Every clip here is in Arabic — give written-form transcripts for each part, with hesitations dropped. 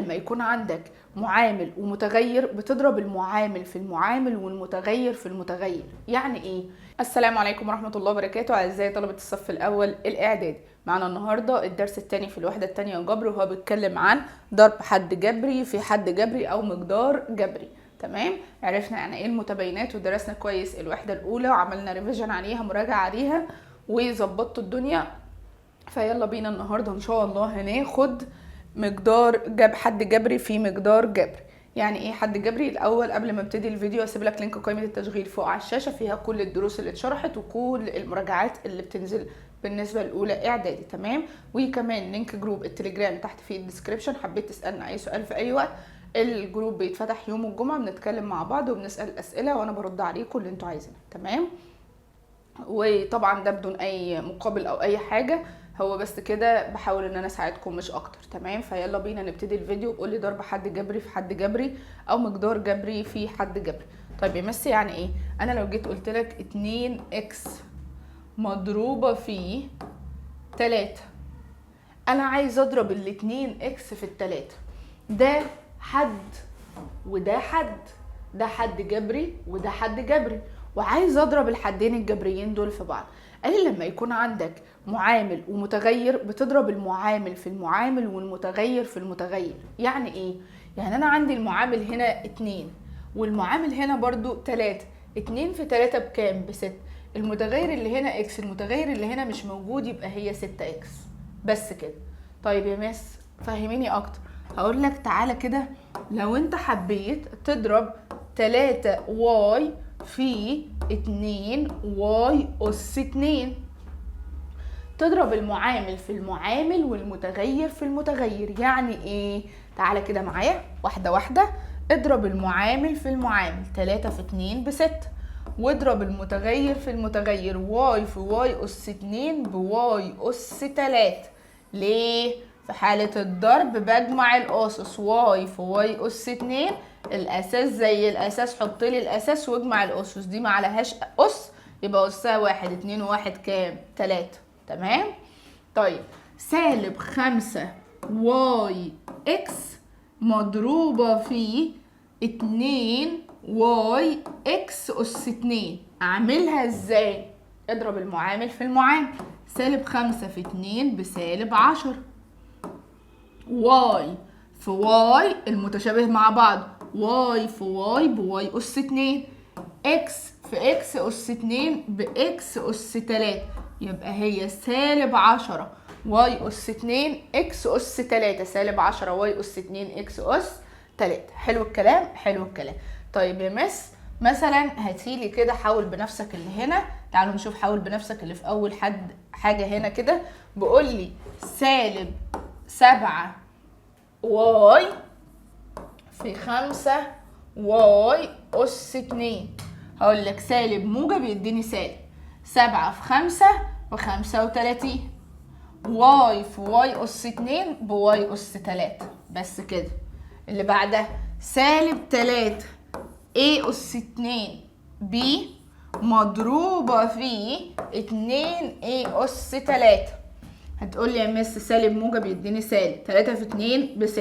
لما يكون عندك معامل ومتغير بتضرب المعامل في المعامل والمتغير في المتغير. يعني ايه؟ السلام عليكم ورحمة الله وبركاته. اعزائي طلبة الصف الاول الاعدادي، معنا النهاردة الدرس الثاني في الوحدة الثانية جبر، وهو بيتكلم عن ضرب حد جبري في حد جبري او مقدار جبري. تمام، عرفنا يعني ايه المتباينات ودرسنا كويس الوحدة الاولى وعملنا ريفيجن عليها، مراجعة عليها وظبطت الدنيا. فيلا بينا النهارده ان شاء الله هناخد مقدار حد جبري في مقدار جبري. يعني ايه حد جبري؟ الاول قبل ما ابتدي الفيديو اسيب لك لينك قائمه التشغيل فوق على الشاشه، فيها كل الدروس اللي اتشرحت وكل المراجعات اللي بتنزل بالنسبه لاولى اعدادي. تمام، وكمان لينك جروب التليجرام تحت في الديسكريبشن، حبيت تسالنا اي سؤال في اي وقت. الجروب بيتفتح يوم الجمعه، بنتكلم مع بعض وبنسال اسئله وانا برد عليكم اللي انتوا عايزينه. تمام، وطبعا ده بدون اي مقابل او اي حاجه، هو بس كده بحاول ان انا اساعدكم مش اكتر. تمام، فيلا بينا نبتدي الفيديو. وقول لي ضرب حد جبري في حد جبري او مقدار جبري في حد جبري. طيب يا ميسي يعني ايه؟ انا لو جيت قلت لك 2 اكس مضروبه في 3، انا عايز اضرب الاتنين اكس في التلاتة. ده حد وده حد، ده حد جبري وده حد جبري، وعايز اضرب الحدين الجبريين دول في بعض. قال لي لما يكون عندك معامل ومتغير بتضرب المعامل في المعامل والمتغير في المتغير. يعني ايه؟ يعني انا عندي المعامل هنا 2 والمعامل هنا برضو 3. 2 في 3 بكام؟ ب6. المتغير اللي هنا اكس، المتغير اللي هنا مش موجود، يبقى هي 6 اكس بس كده. طيب يا مس فهميني اكتر. هقول لك تعالى كده، لو انت حبيت تضرب 3 واي في 2 واي أس 2، تضرب المعامل في المعامل والمتغير في المتغير. يعني ايه؟ تعالى كده معايا واحدة واحدة. اضرب المعامل في المعامل، 3 في 2 ب6، واضرب المتغير في المتغير، واي في واي أس 2 بواي أس 3. ليه؟ في حالة الضرب بجمع الأسس، واي في واي أس 2، الأساس زي الأساس، حط لي الأساس واجمع الأسس، دي ما عليهاش أس يبقى أسها 1. 2 و1 كام؟ 3. تمام؟ طيب سالب 5 واي اكس مضروبة في 2 واي اكس أس 2، أعملها ازاي؟ اضرب المعامل في المعامل، سالب 5 في 2 بسالب 10، واي في واي المتشابه مع بعض، واي في واي بواي أس 2، اكس في اكس أس 2 باكس أس 3، يبقى هي سالب 10 واي أس 2 اكس أس 3، سالب 10 واي أس 2 اكس أس 3. حلو الكلام؟ حلو الكلام. طيب يا مس مثلا هاتيلي كده، حاول بنفسك اللي هنا، تعالوا نشوف حاول بنفسك اللي في اول حاجة هنا كده. بقول لي سالب 7 واي في 5 واي أس 2. هقول لك سالب موجب يديني سالب 7 في 5 ب35، واي في واي أس 2 بواي أس 3. بس كده. اللي بعدها سالب 3 A أس 2 B مضروبة في 2 A أس 3. هتقول لي يا مس سالب موجب يديني سالب 3 في 2 ب6،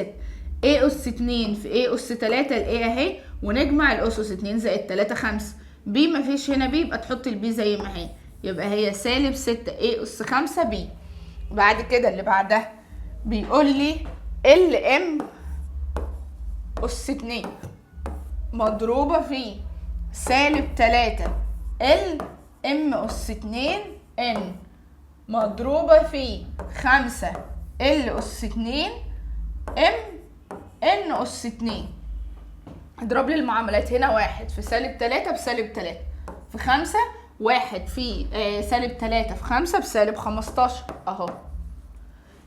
A أس 2 في A أس 3، ال A اهي، ونجمع الأسس 2 زائد 3 5. B مفيش هنا B، يبقى تحط البي زي ما هي، يبقى هي سالب 6 A أس 5 B. بعد كده اللي بعدها بيقول لي ال M أس 2 مضروبة في سالب 3 ال M أس 2 N مضروبة في 5 ال أس 2 M N أس 2. اضرب لي المعاملات هنا، 1 في سالب 3 بسالب 3 في 5، 1 في سالب 3 في 5 بسالب 15 اهو.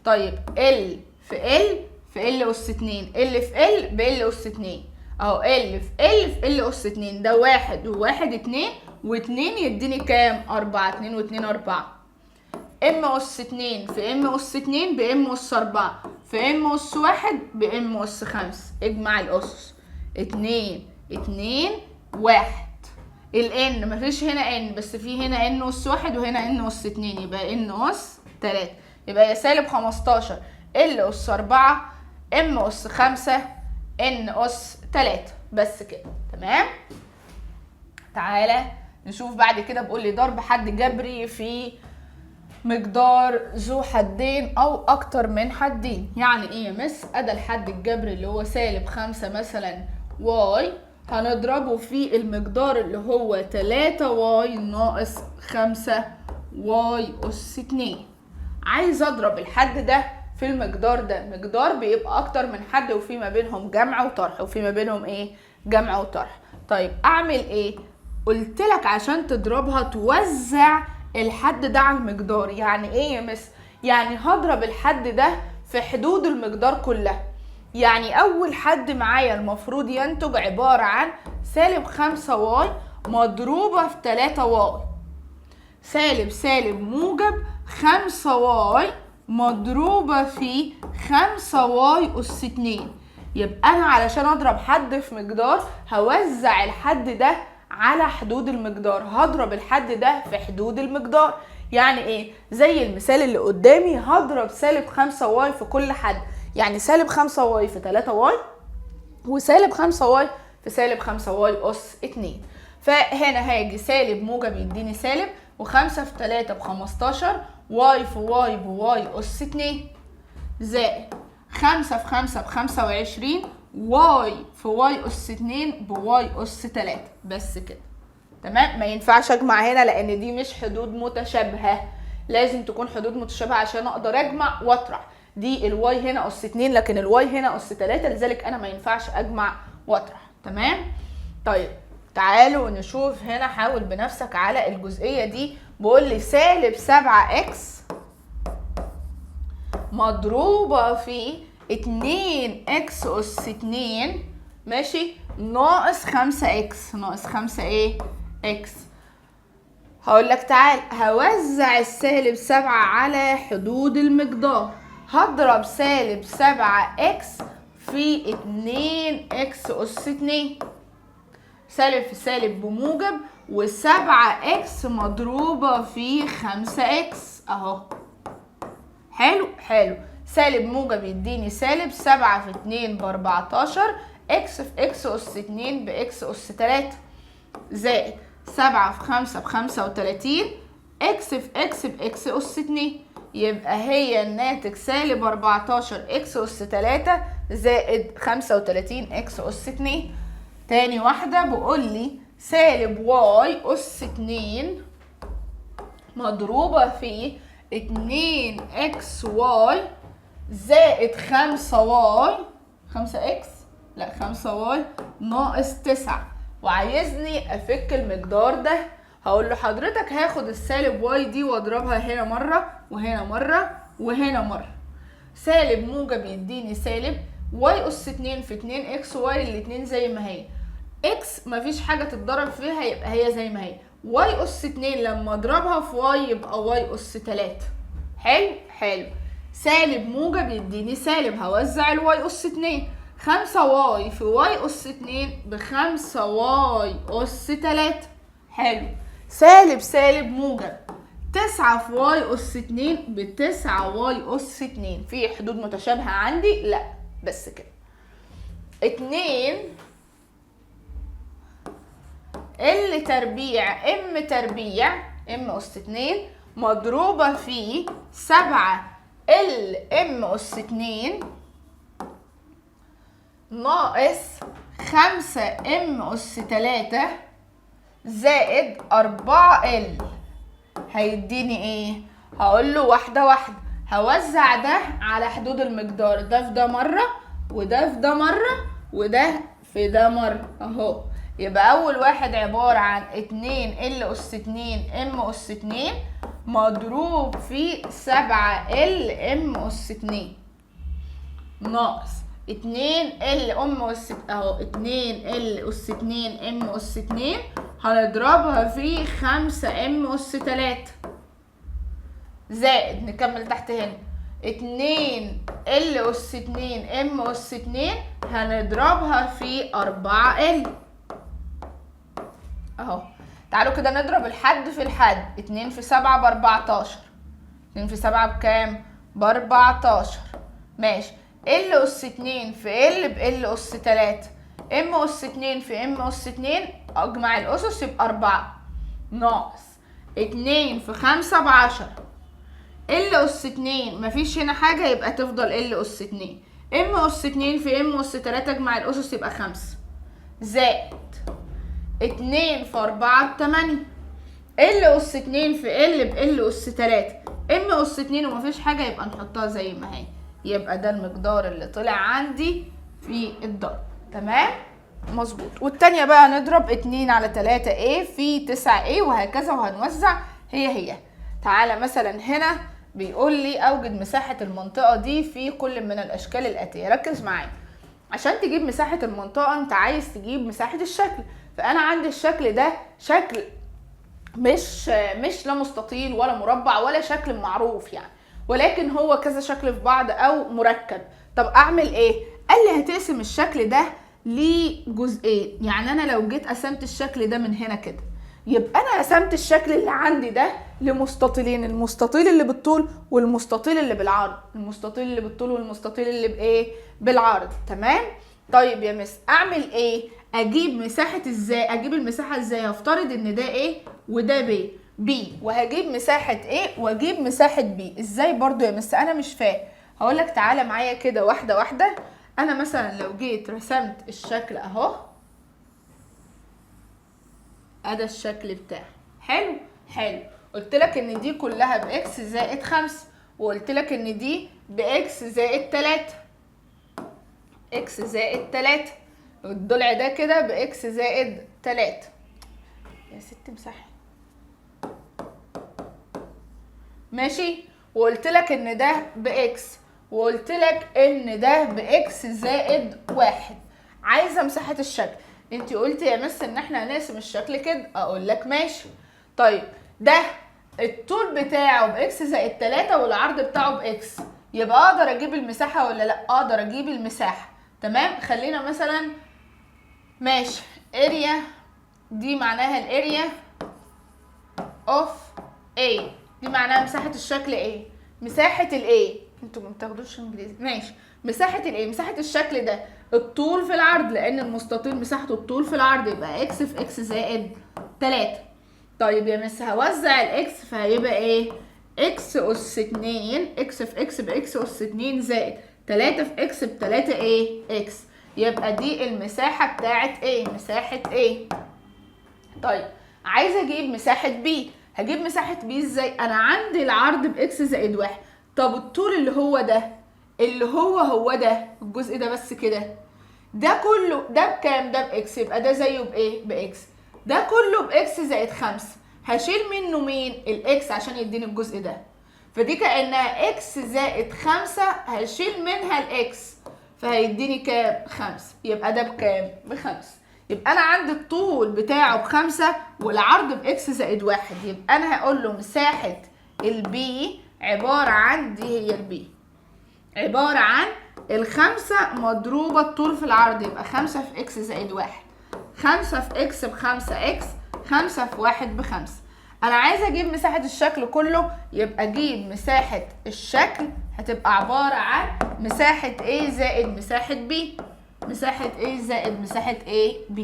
طيب ال في ال في ال أس 2، ال في ال بال أس 2 اهو، ال في ال في ال أس 2، ده 1 و1 2 و2 يديني كام؟ 4. 2 و2 4. ام أس 2 في ام أس 2 بام أس 4 في ام أس 1 بام أس 5. اجمع الأسس، 2 2 1. الان مفيش هنا ان، بس في هنا ان أس 1 وهنا ان أس 2، يبقى ان أس 3، يبقى يا سالب 15 ال أس 4 ام اس 5 ان اس 3 بس كده. تمام. تعالى نشوف بعد كده. بقول لي ضرب حد جبري في مقدار ذو حدين او اكتر من حدين. يعني ايه يا مس؟ ادى الحد الجبري اللي هو سالب 5 مثلا واي، هنضربه في المقدار اللي هو 3 واي ناقص 5 واي اس 2. عايز اضرب الحد ده في المقدار ده. مقدار بيبقى اكتر من حد وفي ما بينهم جمع وطرح، وفي ما بينهم ايه؟ جمع وطرح. طيب اعمل ايه؟ قلت لك عشان تضربها توزع الحد ده على المقدار. يعني ايه يا مس؟ يعني هضرب الحد ده في حدود المقدار كلها. يعني اول حد معايا المفروض ينتج عبارة عن سالب 5 واي مضروبة في 3 واي، سالب سالب موجب 5 واي مضروبة في 5 واي أس 2. يبقى أنا علشان أضرب حد في مقدار هوزع الحد ده على حدود المقدار، هضرب الحد ده في حدود المقدار. يعني إيه؟ زي المثال اللي قدامي، هضرب سالب 5 واي في كل حد. يعني سالب 5 واي في 3 واي، وسالب 5 واي في سالب 5 واي أس 2. فهنا هاجي سالب موجب يديني سالب، و5 في 3 ب15، واي في واي بواي أس 2، زائد 5 في 5 ب25، واي في واي أس 2 بواي أس 3. بس كده. تمام. ما ينفعش اجمع هنا لان دي مش حدود متشابهه، لازم تكون حدود متشابهه عشان اقدر اجمع واطرح. دي الواي هنا اس 2 لكن الواي هنا اس 3، لذلك انا ما ينفعش اجمع واطرح. تمام. طيب تعالوا نشوف هنا، حاول بنفسك على الجزئيه دي. بقول لي سالب 7 اكس مضروبه في 2 اكس اس 2 ماشي ناقص 5 اكس ناقص 5 ايه؟ اكس. هقول لك تعال هوزع السالب 7 على حدود المقدار. هضرب سالب 7 اكس في 2 اكس اس 2، سالب في سالب بموجب، و7 اكس مضروبة في 5 اكس اهو. حلو حلو. سالب موجب يديني سالب 7 في 2 ب14، اكس في اكس اس 2 باكس اس 3، زائد 7 في 5 ب35، اكس في اكس باكس اس 2. يبقى هي الناتج سالب 14 اكس اس 3 زائد 35 اكس اس 2. تاني واحدة بقول لي سالب واي اس 2 مضروبة في 2 اكس واي زائد 5 واي 5 اكس لا 5 واي ناقص 9، وعايزني افك المقدار ده. هقول له حضرتك هاخد السالب واي دي واضربها هنا مره وهنا مره وهنا مره. سالب موجب يديني سالب واي اس 2 في 2 اكس واي، الاتنين زي ما هي. اكس مفيش حاجه تتضرب فيها يبقى هي زي ما هي. واي اس 2 لما اضربها في واي يبقى واي اس 3. حلو حلو. سالب موجب يديني سالب، هوزع الواي اس 2. 5 واي في واي اس 2 ب5 واي اس 3. حلو. سالب سالب موجب 9 في واي اس 2 ب9 واي اس 2. في حدود متشابهة عندي؟ لا. بس كده. 2 ال تربيع ام تربيع ام اس 2 مضروبة في 7 ال ام اس 2 ناقص 5 ام اس 3 زائد 4 ال. هيديني ايه؟ هقول له واحده واحده. هوزع ده على حدود المقدار، ده في ده مره وده في ده مره وده في ده مره اهو. يبقى اول واحد عباره عن 2 ال اس 2 ام اس 2 مضروب في 7 ال ام اس 2 ناقص 2 ال ام اس اهو 2 ال اس 2 ام اس 2 هنضربها في 5 ام اس 3 زائد نكمل تحت هنا 2 ال اس 2 ام اس 2 هنضربها في 4 ال اهو. تعالوا كده نضرب الحد في الحد. 2 في 7 ب14. 2 في 7 بكام؟ ب14. ماشي. ال أس 2 في ال بال أس 3. ام أس 2 في ام أس 2 اجمع الأسس يبقى 4 ناقص 2 في 5 ب10. ال أس 2 مفيش هنا حاجة يبقى تفضل ال أس 2. ام أس 2 في ام أس 3 اجمع الأسس يبقى 5 زائد 2 في 4 ب8. ال أس 2 في ال بال أس 3 ام أس 2 ومفيش حاجة يبقى نحطها زي ما هي. يبقى ده المقدار اللي طلع عندي في الضرب. تمام مظبوط. والتانية بقى نضرب 2 على 3a في 9a وهكذا وهنوزع هي. تعالى مثلا هنا بيقول لي اوجد مساحة المنطقة دي في كل من الاشكال الاتية. ركز معايا، عشان تجيب مساحة المنطقة انت عايز تجيب مساحة الشكل. فانا عندي الشكل ده شكل مش لا مستطيل ولا مربع ولا شكل معروف يعني، ولكن هو كذا شكل في بعض او مركب. طب اعمل ايه؟ قال لي هتقسم الشكل ده لجزئين. يعني انا لو جيت قسمت الشكل ده من هنا كده، يبقى انا قسمت الشكل اللي عندي ده لمستطيلين، المستطيل اللي بالطول والمستطيل اللي بالعرض، المستطيل اللي بالطول والمستطيل اللي بايه؟ بالعرض. تمام. طيب يا مس اعمل ايه؟ اجيب مساحه ازاي؟ اجيب المساحه ازاي؟ هفترض ان ده ايه وده بي وهجيب مساحه ايه واجيب مساحه بي. ازاي برضو يا مس؟ انا مش فاهم. هقول لك تعالى معايا كده واحده واحده. انا مثلا لو جيت رسمت الشكل اهو، ادي الشكل بتاعي. حلو. قلت لك ان دي كلها باكس زائد 5، وقلت لك ان دي باكس زائد 3. اكس زائد 3. الضلع ده كده باكس زائد 3. يا ست مساحه. ماشي. وقلت لك ان ده باكس، وقلت لك ان ده باكس زائد 1. عايزه مساحه الشكل. انت قلت يا مس ان احنا هنقسم الشكل كده. اقول لك ماشي. طيب ده الطول بتاعه باكس زائد 3 والعرض بتاعه باكس، يبقى اقدر اجيب المساحه ولا لا؟ اقدر اجيب المساحه. تمام. خلينا مثلا ماشي اريا دي معناها الاريا اوف A، دي معناها مساحة الشكل ايه؟ مساحة الايه؟ انتوا ما بتاخدوش انجليزي. ماشي. مساحة الايه؟ مساحة الشكل ده الطول في العرض، لان المستطيل مساحته الطول في العرض، يبقى اكس في اكس زائد 3. طيب يا مس هوزع الاكس فهيبقى ايه؟ اكس اس 2 اكس في اكس باكس اس 2 زائد 3 في اكس ب 3 ايه؟ اكس. يبقى دي المساحة بتاعت ايه؟ مساحة ايه؟ طيب عايزة اجيب مساحة بي. هجيب مساحة بي ازاي؟ انا عندي العرض باكس زائد 1. طب الطول اللي هو ده، اللي هو ده الجزء ده بس كده، ده كله ده بكام؟ ده باكس، يبقى ده زيه بايه؟ باكس. ده كله باكس زائد 5. هشيل منه مين؟ الاكس عشان يديني الجزء ده. فدي كأنها اكس زائد 5، هشيل منها الاكس فهيديني كام؟ 5. يبقى ده بكام؟ ب5. يبقى انا عندي الطول بتاعه ب5 والعرض باكس زائد 1. يبقى انا هقول له مساحة البي عبارة عن دي هي البي، عبارة عن ال5 مضروبة الطول في العرض، يبقى 5 في اكس زائد 1. 5 في اكس ب5 اكس، 5 في 1 ب5. انا عايزة اجيب مساحة الشكل كله، يبقى اجيب مساحة الشكل هتبقى عبارة عن مساحة A زائد مساحة B. مساحة A زائد مساحة A B.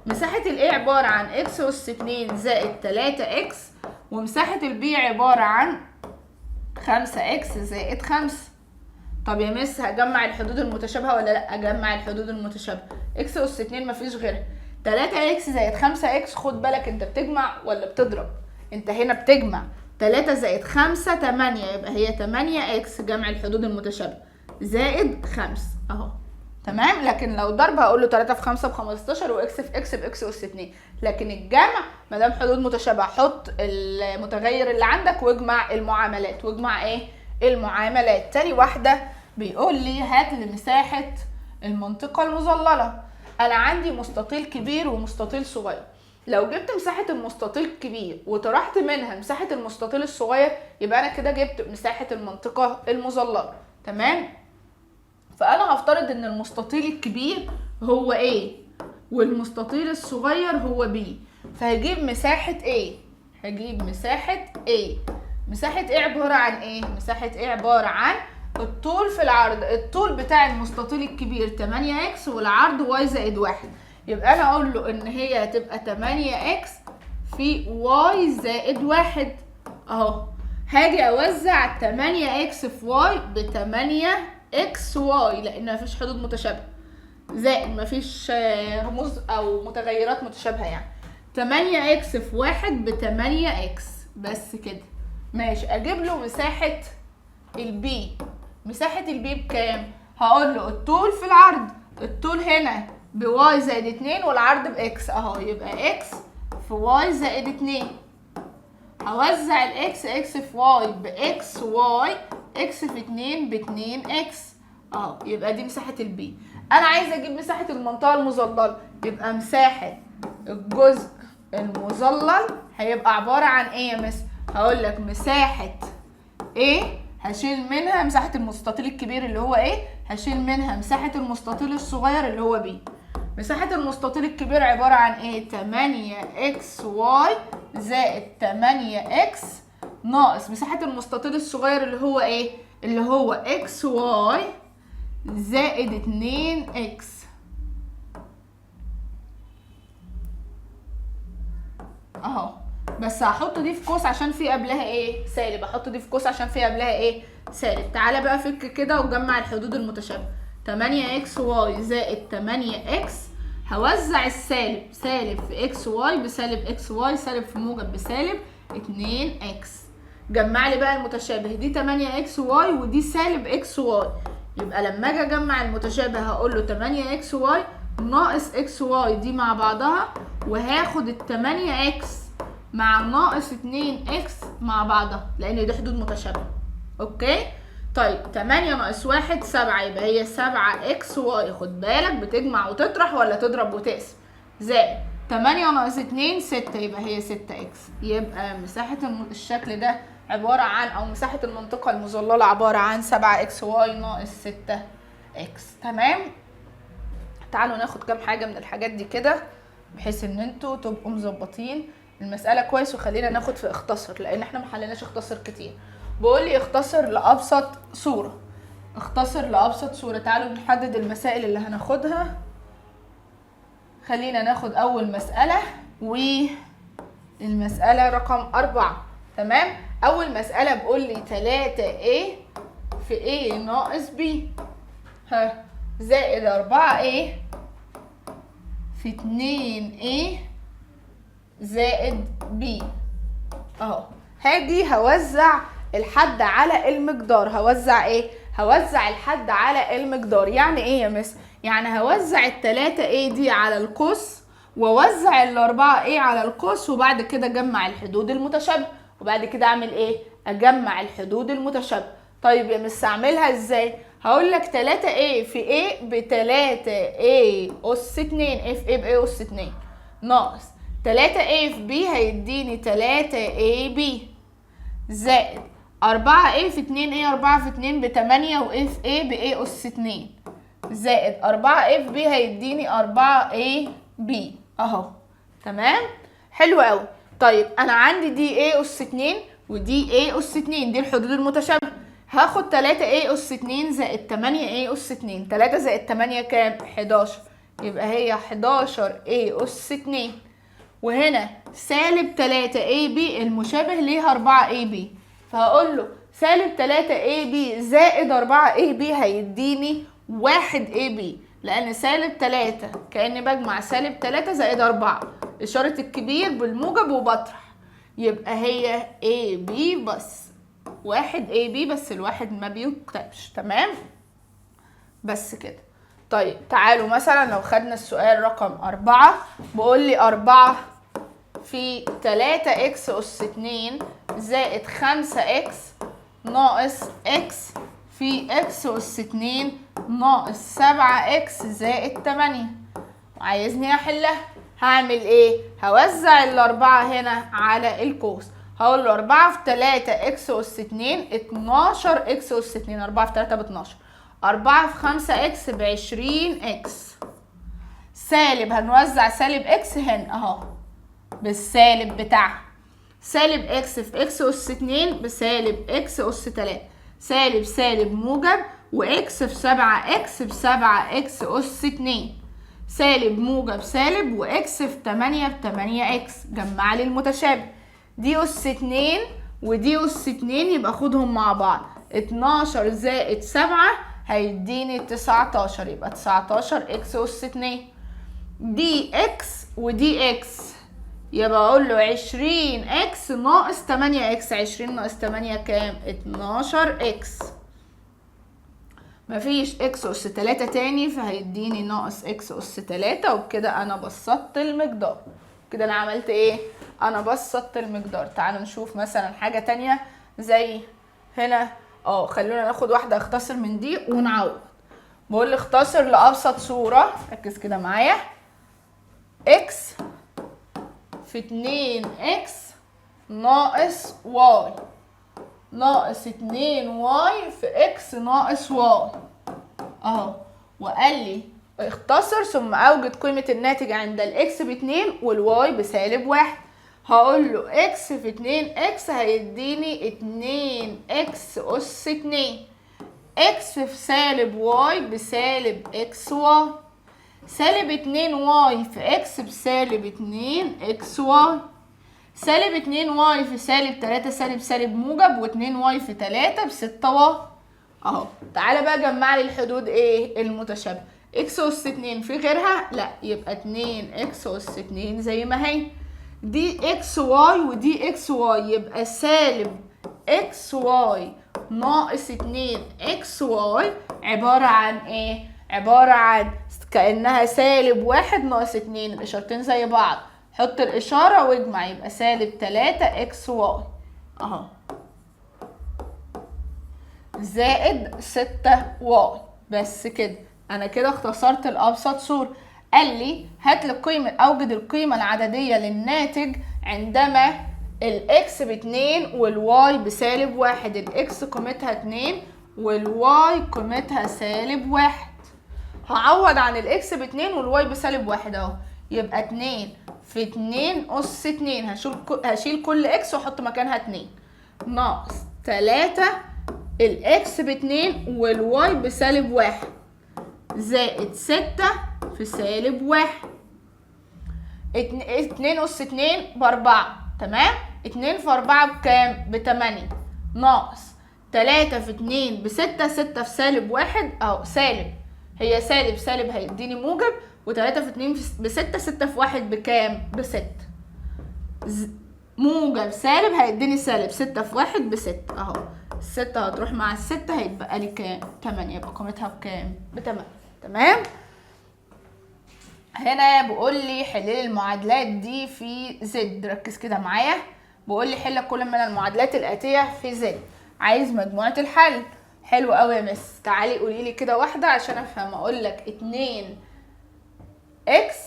مساحة ال A عبارة عن x أس 2 زائد 3x، ومساحة ال B عبارة عن 5x زائد 5. طب يا مس هجمع الحدود المتشابهة ولا لا؟ اجمع الحدود المتشابهة. x أس 2 مفيش غيرها. 3x زائد 5x. خد بالك انت بتجمع ولا بتضرب؟ انت هنا بتجمع. 3 زائد 5 8، يبقى هي 8x جمع الحدود المتشابهة زائد 5 اهو. تمام. لكن لو ضرب هقول له 3 في 5 ب 15 واكس في اكس باكس اس 2. لكن الجمع ما دام حدود متشابهه حط المتغير اللي عندك واجمع المعاملات. واجمع ايه؟ المعاملات. تاني واحده بيقول لي هات لي مساحه المنطقه المظلله. انا عندي مستطيل كبير ومستطيل صغير. لو جبت مساحه المستطيل الكبير وطرحت منها مساحه المستطيل الصغير، يبقى انا كده جبت مساحه المنطقه المظلله. تمام. فانا هفترض ان المستطيل الكبير هو A والمستطيل الصغير هو B، فهجيب مساحة A. هجيب مساحة A. مساحة A عبارة عن ايه؟ مساحة A عبارة عن الطول في العرض، الطول بتاع المستطيل الكبير 8x والعرض y زائد 1. يبقى انا اقول له ان هي هتبقى 8x في y زائد 1 اهو. هاجي اوزع 8x في y ب 8xy لان مفيش حدود متشابهه زائد مفيش رموز او متغيرات متشابهه يعني. 8x في 1 ب 8x بس كده. ماشي، اجيب له مساحه البي. مساحه البي بكام؟ هقول له الطول في العرض، الطول هنا بواي زائد 2 والعرض باكس اهو، يبقى اكس في واي زائد 2. هوزع الاكس، اكس في واي باكس واي، اكس في 2 ب 2 اكس اهو، يبقى دي مساحه البي. انا عايزه اجيب مساحه المنطقه المظلله، يبقى مساحه الجزء المظلل هيبقى عباره عن ايه يا مس؟ هقول لك مساحه ايه هشيل منها مساحه المستطيل الكبير اللي هو ايه، هشيل منها مساحه المستطيل الصغير اللي هو بي. مساحه المستطيل الكبير عباره عن ايه؟ 8xy زائد 8x ناقص مساحه المستطيل الصغير اللي هو ايه؟ اللي هو xy زائد 2x اهو. بس هحط دي في قوس عشان في قبلها ايه؟ سالب. احط دي في قوس عشان في قبلها ايه؟ سالب. تعالى بقى فك كده وجمع الحدود المتشابهه. 8xy زائد 8x، هوزع السالب، سالب في xy بسالب xy، سالب في موجب بسالب 2x. جمع لي بقى المتشابه، دي 8xy ودي سالب xy. يبقى لما اجي اجمع المتشابه هقول له 8xy ناقص xy دي مع بعضها، وهاخد ال 8x مع ناقص 2x مع بعضها لان دي حدود متشابهه. اوكي؟ طيب 8 ناقص 1 7، يبقى هي 7xy. خد بالك بتجمع وتطرح ولا تضرب وتقسم. زائد 8 ناقص 2 6، يبقى هي 6x. يبقى مساحه الشكل ده عباره عن، او مساحه المنطقه المظلله عباره عن 7xy ناقص 6x. تمام؟ تعالوا ناخد كام حاجه من الحاجات دي كده بحيث ان انتوا تبقوا مظبطين المساله كويس. وخلينا ناخد في اختصر لان احنا ما حليناش اختصر كتير. بقول لي اختصر لابسط صوره، اختصر لابسط صوره. تعالوا نحدد المسائل اللي هناخدها. خلينا ناخد اول مساله، والمساله رقم 4. تمام؟ اول مساله بقول لي 3a في a ناقص b زائد 4a في 2a زائد b اهو. هاجي هوزع الحد على المقدار. هوزع ايه؟ هوزع الحد على المقدار. يعني ايه يا مس؟ يعني هوزع ال3a دي على القوس، واوزع ال4a على القوس، وبعد كده اجمع الحدود المتشابهه. وبعد كده اعمل ايه؟ اجمع الحدود المتشابهه. طيب يا مس اعملها ازاي؟ هقول لك 3a في a ب 3a اس 2، a في a ب a اس 2 ناقص 3a في b هيديني 3ab زائد 4a في 2a، 4 في 2 ب 8 و a في a ب a اس 2 زائد 4a في b هيديني 4ab اهو. تمام؟ حلو قوي. طيب انا عندي دي a اس 2 ودي a اس 2، دي الحدود المتشابهه. هاخد 3a اس 2 زائد 8a اس 2. 3 زائد 8 كام؟ 11. يبقى هي 11a اس 2. وهنا سالب 3ab المشابه ليها 4ab، فهقول له سالب 3ab زائد 4ab هيديني 1ab، لان سالب 3 كأني بجمع سالب 3 زائد 4، اشارة الكبير بالموجب وبطرح، يبقى هي ab بس 1ab بس، الواحد ما بيكتبش. تمام؟ بس كده. طيب تعالوا مثلا لو خدنا السؤال رقم 4، بقول لي 4 في 3x أس 2 زائد 5x ناقص x في x أس 2 ناقص 7x زائد 8. وعايزني احلها. هعمل ايه؟ هوزع الاربعة هنا على القوس. هقول له 4 في 3 x أس 2 12 x أس 2، 4 في 3 ب 12. 4 في 5 x ب 20 x. سالب هنوزع سالب x هنا اهو بالسالب بتاعها. سالب x في x أس 2 بسالب x أس 3. سالب سالب موجب، واكس في 7 اكس ب7 اكس أس 2. سالب موجب سالب، واكس في 8 ب8 اكس. جمع لي المتشابه. دي أس 2 ودي أس 2، يبقى خدهم مع بعض. 12 زائد 7 هيديني 19، يبقى 19 اكس أس 2. دي اكس ودي اكس، يبقى اقول له 20 اكس ناقص 8 اكس. 20 ناقص 8 كام؟ 12 اكس. مفيش اكس أس 3 تاني، فهيديني ناقص اكس أس 3. وبكده انا بسطت المقدار. كده انا عملت ايه؟ انا بسطت المقدار. تعالوا نشوف مثلا حاجة تانية زي هنا. خلونا ناخد واحدة اختصر من دي ونعوض. بقول لي اختصر لأبسط صورة. ركز كده معايا. اكس في 2 اكس ناقص واي ناقص 2 واي في اكس ناقص واي اهو. وقال لي اختصر ثم اوجد قيمة الناتج عند الاكس ب2 والواي بسالب 1. هقول له اكس في 2 اكس هيديني 2 اكس أس 2. اكس في سالب واي بسالب اكس واي. سالب 2 واي في اكس بسالب 2 اكس واي. سالب 2 واي في سالب 3 سالب سالب موجب، و2 واي في 3 ب6 واي اهو. تعالى بقى جمع لي الحدود ايه المتشابهه. اكس أس 2 في غيرها؟ لا، يبقى 2 اكس أس 2 زي ما هي. دي اكس واي ودي اكس واي، يبقى سالب اكس واي ناقص 2 اكس واي عبارة عن ايه؟ عبارة عن كأنها سالب 1 ناقص 2. الاشارتين زي بعض، حط الاشارة واجمع، يبقى سالب 3 اكس واي اهو زائد 6 واي. بس كده انا كده اختصرت الابسط صورة. قال لي هات لي القيمة، اوجد القيمة العددية للناتج عندما الاكس ب2 والواي بسالب 1. الاكس قيمتها 2 والواي قيمتها سالب 1. هعوض عن الاكس ب2 والواي بسالب 1 اهو. يبقى 2 في 2 أس 2. هشيل كل اكس واحط مكانها 2 ناقص 3 الاكس ب2 والواي بسالب 1 زائد 6 في سالب 1. 2 أس 2 ب4. تمام. 2 في 4 بكام؟ ب8 ناقص 3 في 2 ب6. 6 في سالب 1 اهو سالب. هي سالب سالب هيديني موجب، و3 في 2 ب6. 6 في 1 بكام؟ ب6. موجب سالب هيديني سالب. 6 في 1 ب6 اهو. ال6 هتروح مع ال6 هيتبقى لي كام؟ 8. يبقى قيمتها بكام؟ ب8. تمام. هنا بيقول لي حل لي المعادلات دي في زد. ركز كده معايا. بيقول لي حل كل من المعادلات الآتية في زد. عايز مجموعة الحل. حلو قوي يا مس. تعالي قولي لي كده واحدة عشان افهم. اقول لك 2 اكس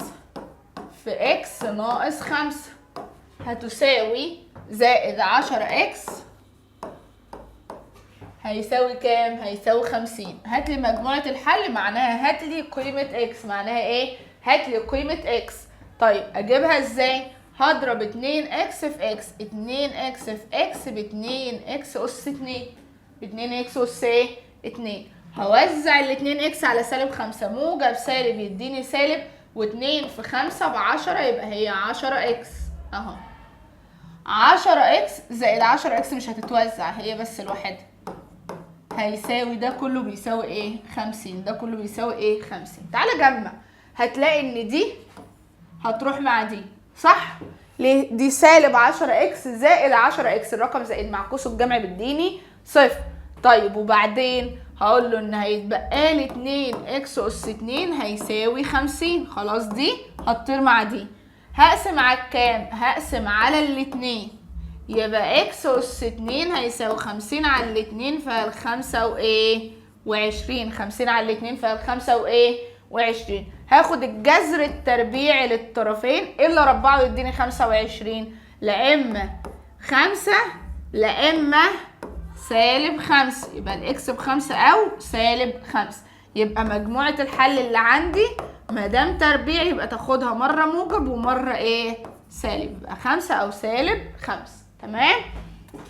في اكس ناقص 5 هتساوي زائد 10 اكس هيساوي كام؟ هيساوي 50. هات لي مجموعة الحل، معناها هات لي قيمة اكس. معناها ايه؟ هات لي قيمة اكس. طيب اجيبها ازاي؟ هضرب 2 اكس في اكس. 2 اكس في اكس ب 2 اكس أس 2. 2 اكس أس ايه؟ 2. هوزع ال 2 اكس على سالب 5. موجب سالب يديني سالب، و2 في 5 ب10 يبقى هي 10 اكس اهو. 10 اكس زائد 10 اكس مش هتتوزع، هي بس لوحدها. هيساوي ده كله بيساوي ايه؟ 50. ده كله بيساوي ايه؟ 50. تعالى جمع. هتلاقي ان دي هتروح مع دي، صح؟ ليه؟ دي سالب 10 اكس زائد 10 اكس. الرقم زائد مع قوس الجمع بيديني صفر. طيب وبعدين هقول له ان هيتبقى لي 2 اكس أس 2 هيساوي 50. خلاص دي هتطير مع دي. هقسم على كام؟ هقسم على الاتنين. يبقى اكس أس 2 هيساوي 50 على الاتنين فيها الخمسة وايه؟ و20. 50 على الاتنين فيها الخمسة وايه؟ و20. هاخد الجذر التربيعي للطرفين. ايه اللي ربعه يديني 25؟ لا اما 5 لا اما سالب 5. يبقى الاكس ب5 او سالب 5. يبقى مجموعة الحل اللي عندي مادام تربيع يبقى تاخدها مرة موجب ومرة ايه؟ سالب. يبقى 5 او سالب 5. تمام.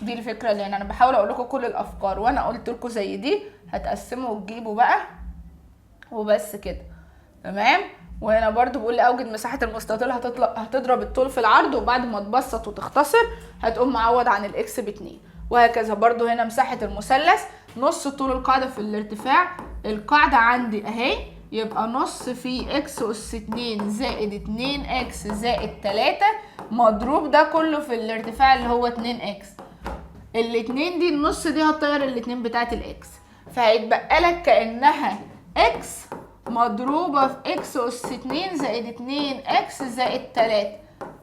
دي الفكره اللي انا بحاول اقول لكم كل الافكار، وانا قلت لكم زي دي هتقسموا وتجيبوا بقى وبس كده. تمام. وهنا برضو بقول لي اوجد مساحه المستطيل، هتضرب الطول في العرض، وبعد ما تبسط وتختصر هتقوم معوض عن الاكس ب2. وهكذا برضو هنا مساحه المثلث نص طول القاعده في الارتفاع. القاعده عندي اهي، يبقى نص في اكس اس 2 زائد 2 اكس زائد 3 مضروب ده كله في الارتفاع اللي هو 2 اكس. الاتنين دي النص دي هتطير الاتنين بتاعت الاكس، فهيتبقى لك كأنها اكس مضروبة في اكس اس 2 زائد 2 اكس زائد 3.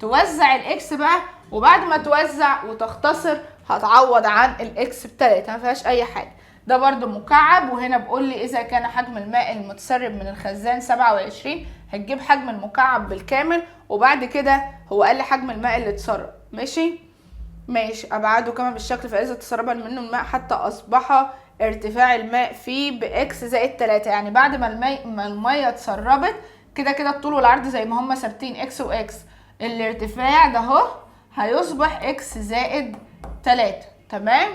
توزع الاكس بقى، وبعد ما توزع وتختصر هتعوض عن الاكس ب3، ما فيهاش اي حاجة. ده برضو مكعب. وهنا بقول لي اذا كان حجم الماء المتسرب من الخزان 27، هتجيب حجم المكعب بالكامل، وبعد كده هو قال لي حجم الماء اللي اتسرب. ماشي ابعاده كما بالشكل، فاذا تسرب منه الماء حتى اصبح ارتفاع الماء فيه باكس زائد 3. يعني بعد ما الميه اتسربت كده كده الطول والعرض زي ما هما ثابتين اكس واكس، الارتفاع ده اهو هيصبح اكس زائد 3. تمام.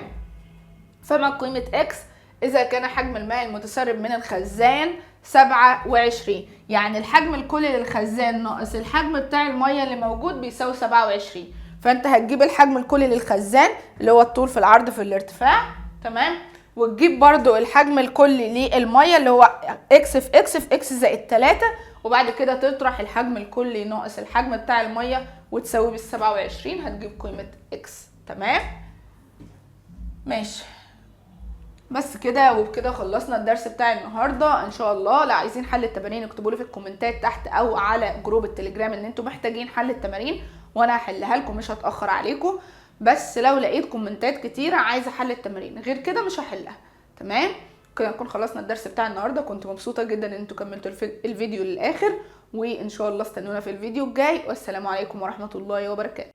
فما قيمه اكس اذا كان حجم الماء المتسرب من الخزان 27؟ يعني الحجم الكلي للخزان ناقص الحجم بتاع الميه اللي موجود بيساوي 27. فانت هتجيب الحجم الكلي للخزان اللي هو الطول في العرض في الارتفاع. تمام. وتجيب برضو الحجم الكلي للميه اللي هو اكس في اكس في اكس زائد 3، وبعد كده تطرح الحجم الكلي ناقص الحجم بتاع الميه وتساوي بال27، هتجيب قيمه اكس. تمام. ماشي. بس كده، وبكده خلصنا الدرس بتاع النهارده ان شاء الله. لو عايزين حل التمارين اكتبوا لي في الكومنتات تحت او على جروب التليجرام ان انتوا محتاجين حل التمارين، وانا هحلها لكم، مش هتاخر عليكم. بس لو لقيت كومنتات كتيره عايزه حل التمارين غير كده مش هحلها. تمام. كده نكون خلصنا الدرس بتاع النهارده. كنت مبسوطه جدا ان انتوا كملتوا الفيديو للاخر، وان شاء الله استنونا في الفيديو الجاي. والسلام عليكم ورحمه الله وبركاته.